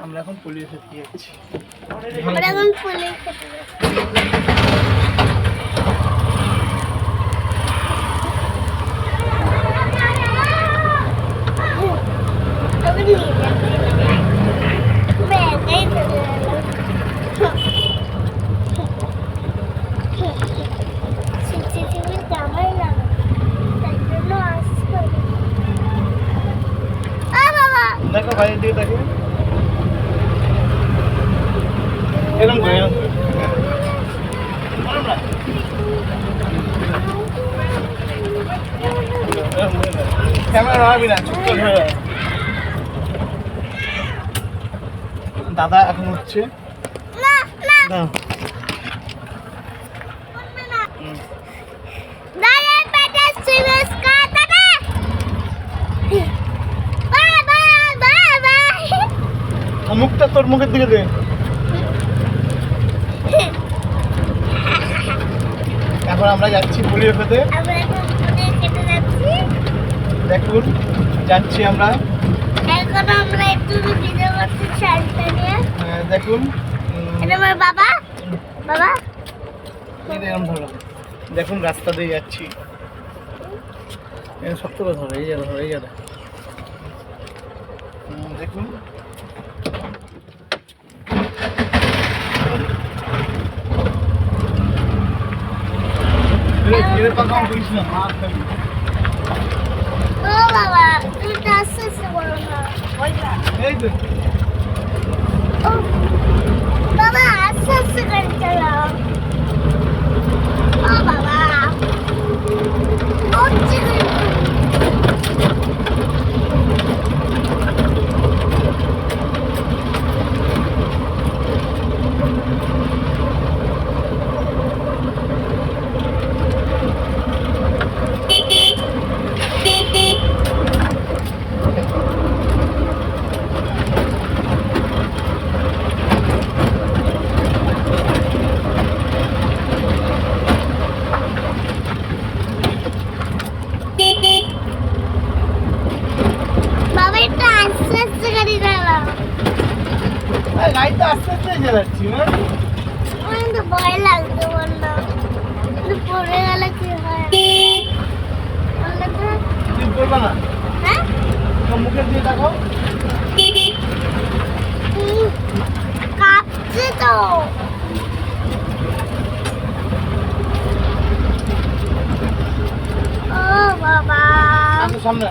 আমরা এখন পুলিশ খেতে যাচ্ছি। আমরা এখন পুলিশ খেতে দেখো ভাই দিয়ে দেখো এরকম করে ক্যামেরা হবে না, চুপ করে ধরে দাদা এখন উঠছে। মুখটা তোর মুখের দিকে দে। এখন আমরা যাচ্ছি পুলিশ খেতে। দেখুন যাচ্ছি আমরা। এখন আমরা একটু ভিডিও করতে চাইছি নিয়ে। দেখুন এটা আমার বাবা বাবা এরকম ধরো। দেখুন রাস্তা দিয়ে যাচ্ছি, শক্ত করে ধরো, এই জায়গা ধরো, এই জায়গা দেখুন। ও বাবা তুমি তো আস্তে আস্তে বলো না। এই তো ও বাবা আস্তে আস্তে গাড়ি চালাও। ও বাবা হচ্ছে বাবা একটু আস্তে আস্তে গাড়ি চালাও। গাড়ি তো আস্তে আস্তে চালাচ্ছি। আমার তো ভয় লাগতো বললো, পড়ে গেলে কি হয়? তুমি করবা না? হ্যাঁ মুখের দিয়ে দেখো কাঁপছে তো। ও বাবা সামনে